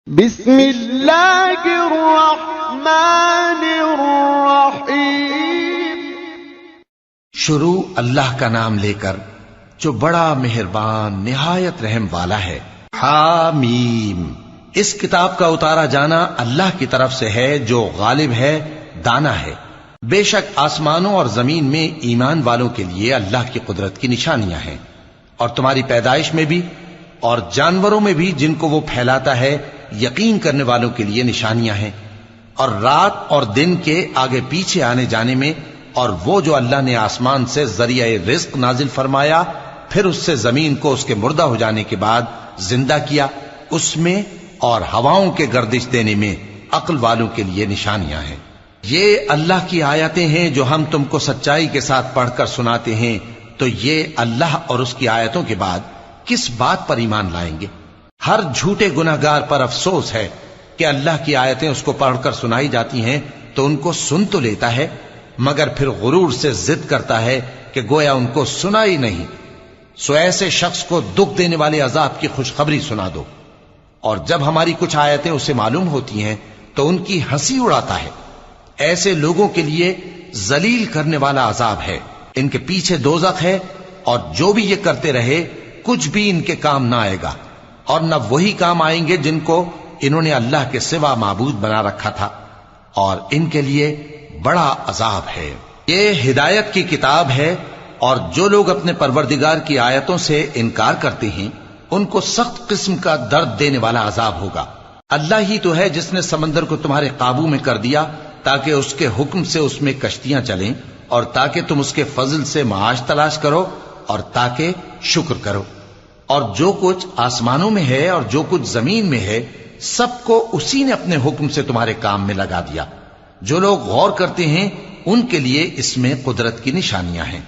بسم اللہ الرحمن الرحیم۔ شروع اللہ کا نام لے کر جو بڑا مہربان نہایت رحم والا ہے۔ حامیم۔ اس کتاب کا اتارا جانا اللہ کی طرف سے ہے جو غالب ہے، دانا ہے۔ بے شک آسمانوں اور زمین میں ایمان والوں کے لیے اللہ کی قدرت کی نشانیاں ہیں، اور تمہاری پیدائش میں بھی اور جانوروں میں بھی جن کو وہ پھیلاتا ہے یقین کرنے والوں کے لیے نشانیاں ہیں، اور رات اور دن کے آگے پیچھے آنے جانے میں، اور وہ جو اللہ نے آسمان سے ذریعہ رزق نازل فرمایا پھر اس سے زمین کو اس کے مردہ ہو جانے کے بعد زندہ کیا، اس میں اور ہواؤں کے گردش دینے میں عقل والوں کے لیے نشانیاں ہیں۔ یہ اللہ کی آیتیں ہیں جو ہم تم کو سچائی کے ساتھ پڑھ کر سناتے ہیں، تو یہ اللہ اور اس کی آیتوں کے بعد کس بات پر ایمان لائیں گے؟ ہر جھوٹے گناہگار پر افسوس ہے کہ اللہ کی آیتیں اس کو پڑھ کر سنائی جاتی ہیں تو ان کو سن تو لیتا ہے، مگر پھر غرور سے ضد کرتا ہے کہ گویا ان کو سنا ہی نہیں۔ سو ایسے شخص کو دکھ دینے والے عذاب کی خوشخبری سنا دو، اور جب ہماری کچھ آیتیں اسے معلوم ہوتی ہیں تو ان کی ہنسی اڑاتا ہے۔ ایسے لوگوں کے لیے ذلیل کرنے والا عذاب ہے، ان کے پیچھے دوزخ ہے، اور جو بھی یہ کرتے رہے کچھ بھی ان کے کام نہ آئے گا، اور نہ وہی کام آئیں گے جن کو انہوں نے اللہ کے سوا معبود بنا رکھا تھا، اور ان کے لیے بڑا عذاب ہے۔ یہ ہدایت کی کتاب ہے، اور جو لوگ اپنے پروردگار کی آیتوں سے انکار کرتے ہیں ان کو سخت قسم کا درد دینے والا عذاب ہوگا۔ اللہ ہی تو ہے جس نے سمندر کو تمہارے قابو میں کر دیا تاکہ اس کے حکم سے اس میں کشتیاں چلیں، اور تاکہ تم اس کے فضل سے معاش تلاش کرو، اور تاکہ شکر کرو۔ اور جو کچھ آسمانوں میں ہے اور جو کچھ زمین میں ہے سب کو اسی نے اپنے حکم سے تمہارے کام میں لگا دیا۔ جو لوگ غور کرتے ہیں ان کے لیے اس میں قدرت کی نشانیاں ہیں۔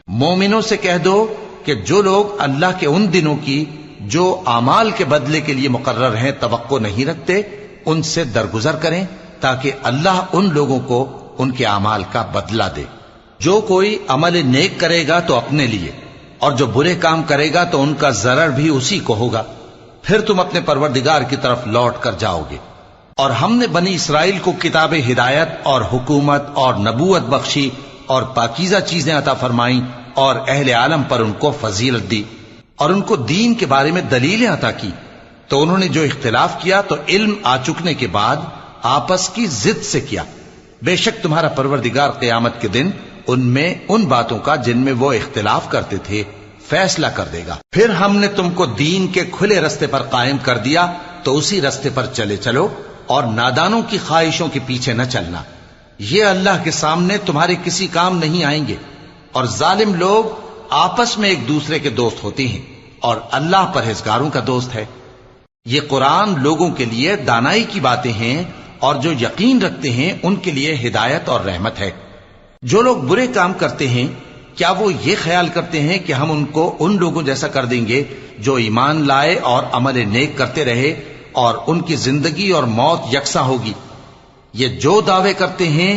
مومنوں سے کہہ دو کہ جو لوگ اللہ کے ان دنوں کی جو اعمال کے بدلے کے لیے مقرر ہیں توقع نہیں رکھتے ان سے درگزر کریں تاکہ اللہ ان لوگوں کو ان کے اعمال کا بدلہ دے۔ جو کوئی عمل نیک کرے گا تو اپنے لیے، اور جو برے کام کرے گا تو ان کا ضرر بھی اسی کو ہوگا، پھر تم اپنے پروردگار کی طرف لوٹ کر جاؤ گے۔ اور ہم نے بنی اسرائیل کو کتاب ہدایت اور حکومت اور نبوت بخشی اور پاکیزہ چیزیں عطا فرمائیں، اور اہل عالم پر ان کو فضیلت دی، اور ان کو دین کے بارے میں دلیلیں عطا کی، تو انہوں نے جو اختلاف کیا تو علم آ چکنے کے بعد آپس کی ضد سے کیا۔ بے شک تمہارا پروردگار قیامت کے دن ان میں ان باتوں کا جن میں وہ اختلاف کرتے تھے فیصلہ کر دے گا۔ پھر ہم نے تم کو دین کے کھلے رستے پر قائم کر دیا تو اسی رستے پر چلے چلو، اور نادانوں کی خواہشوں کے پیچھے نہ چلنا، یہ اللہ کے سامنے تمہارے کسی کام نہیں آئیں گے۔ اور ظالم لوگ آپس میں ایک دوسرے کے دوست ہوتے ہیں، اور اللہ پرہیزگاروں کا دوست ہے۔ یہ قرآن لوگوں کے لیے دانائی کی باتیں ہیں، اور جو یقین رکھتے ہیں ان کے لیے ہدایت اور رحمت ہے۔ جو لوگ برے کام کرتے ہیں کیا وہ یہ خیال کرتے ہیں کہ ہم ان کو ان لوگوں جیسا کر دیں گے جو ایمان لائے اور عمل نیک کرتے رہے اور ان کی زندگی اور موت یکساں ہوگی؟ یہ جو دعوے کرتے ہیں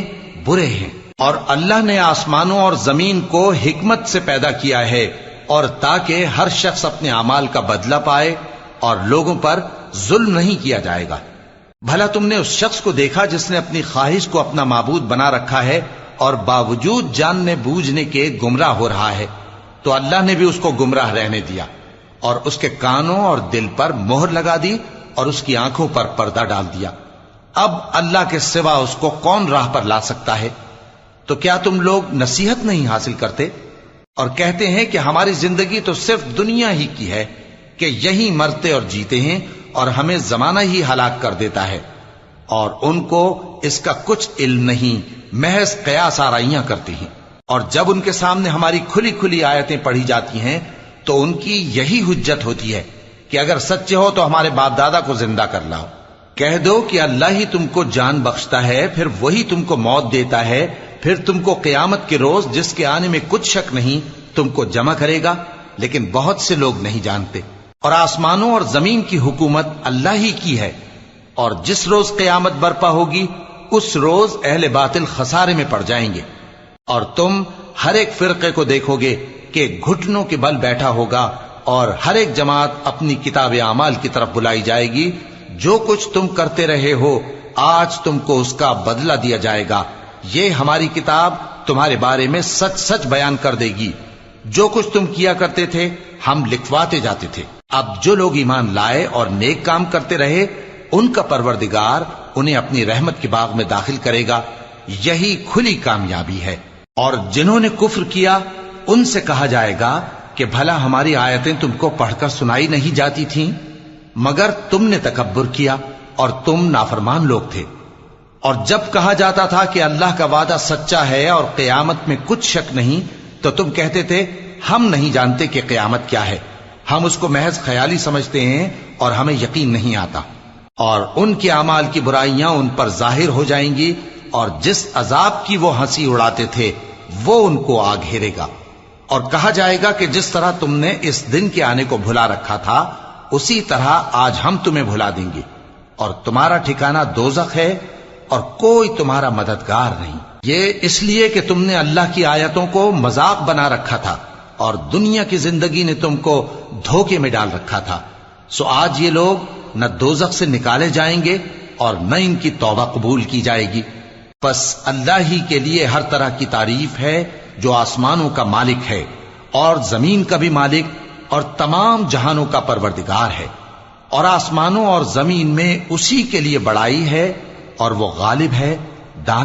برے ہیں۔ اور اللہ نے آسمانوں اور زمین کو حکمت سے پیدا کیا ہے، اور تاکہ ہر شخص اپنے اعمال کا بدلہ پائے اور لوگوں پر ظلم نہیں کیا جائے گا۔ بھلا تم نے اس شخص کو دیکھا جس نے اپنی خواہش کو اپنا معبود بنا رکھا ہے اور باوجود جاننے بوجھنے کے گمراہ ہو رہا ہے؟ تو اللہ نے بھی اس کو گمراہ رہنے دیا، اور اس کے کانوں اور دل پر مہر لگا دی، اور اس کی آنکھوں پر پردہ ڈال دیا۔ اب اللہ کے سوا اس کو کون راہ پر لا سکتا ہے؟ تو کیا تم لوگ نصیحت نہیں حاصل کرتے اور کہتے ہیں کہ ہماری زندگی تو صرف دنیا ہی کی ہے، کہ یہی مرتے اور جیتے ہیں اور ہمیں زمانہ ہی ہلاک کر دیتا ہے؟ اور ان کو اس کا کچھ علم نہیں، محض قیاس آرائیاں کرتے ہیں۔ اور جب ان کے سامنے ہماری کھلی کھلی آیتیں پڑھی جاتی ہیں تو ان کی یہی حجت ہوتی ہے کہ اگر سچے ہو تو ہمارے باپ دادا کو زندہ کر لاؤ۔ کہہ دو کہ اللہ ہی تم کو جان بخشتا ہے، پھر وہی تم کو موت دیتا ہے، پھر تم کو قیامت کے روز جس کے آنے میں کچھ شک نہیں تم کو جمع کرے گا، لیکن بہت سے لوگ نہیں جانتے۔ اور آسمانوں اور زمین کی حکومت اللہ ہی کی ہے، اور جس روز قیامت برپا ہوگی اس روز اہل باطل خسارے میں پڑ جائیں گے۔ اور تم ہر ایک فرقے کو دیکھو گے کہ گھٹنوں کے بل بیٹھا ہوگا، اور ہر ایک جماعت اپنی کتاب اعمال کی طرف بلائی جائے گی جو کچھ تم کرتے رہے ہو آج تم کو اس کا بدلہ دیا جائے گا. یہ ہماری کتاب تمہارے بارے میں سچ سچ بیان کر دے گی. جو کچھ تم کیا کرتے تھے ہم لکھواتے جاتے تھے. اب جو لوگ ایمان لائے اور نیک کام کرتے رہے ان کا پروردگار انہیں اپنی رحمت کے باغ میں داخل کرے گا. یہی کھلی کامیابی ہے. اور جنہوں نے کفر کیا ان سے کہا جائے گا کہ بھلا ہماری آیتیں تم کو پڑھ کر سنائی نہیں جاتی تھیں؟ مگر تم نے تکبر کیا اور تم نافرمان لوگ تھے. اور جب کہا جاتا تھا کہ اللہ کا وعدہ سچا ہے اور قیامت میں کچھ شک نہیں تو تم کہتے تھے ہم نہیں جانتے کہ قیامت کیا ہے، ہم اس کو محض خیالی سمجھتے ہیں اور ہمیں یقین نہیں آتا. اور ان کے اعمال کی برائیاں ان پر ظاہر ہو جائیں گی اور جس عذاب کی وہ ہنسی اڑاتے تھے وہ ان کو آ گھیرے گا. اور کہا جائے گا کہ جس طرح تم نے اس دن کے آنے کو بھلا رکھا تھا اسی طرح آج ہم تمہیں بھلا دیں گے، اور تمہارا ٹھکانہ دوزخ ہے اور کوئی تمہارا مددگار نہیں. یہ اس لیے کہ تم نے اللہ کی آیتوں کو مذاق بنا رکھا تھا اور دنیا کی زندگی نے تم کو دھوکے میں ڈال رکھا تھا. سو آج یہ لوگ نہ دوزخ سے نکالے جائیں گے اور نہ ان کی توبہ قبول کی جائے گی. پس اللہ ہی کے لیے ہر طرح کی تعریف ہے جو آسمانوں کا مالک ہے اور زمین کا بھی مالک اور تمام جہانوں کا پروردگار ہے. اور آسمانوں اور زمین میں اسی کے لیے بڑائی ہے اور وہ غالب ہے، دانا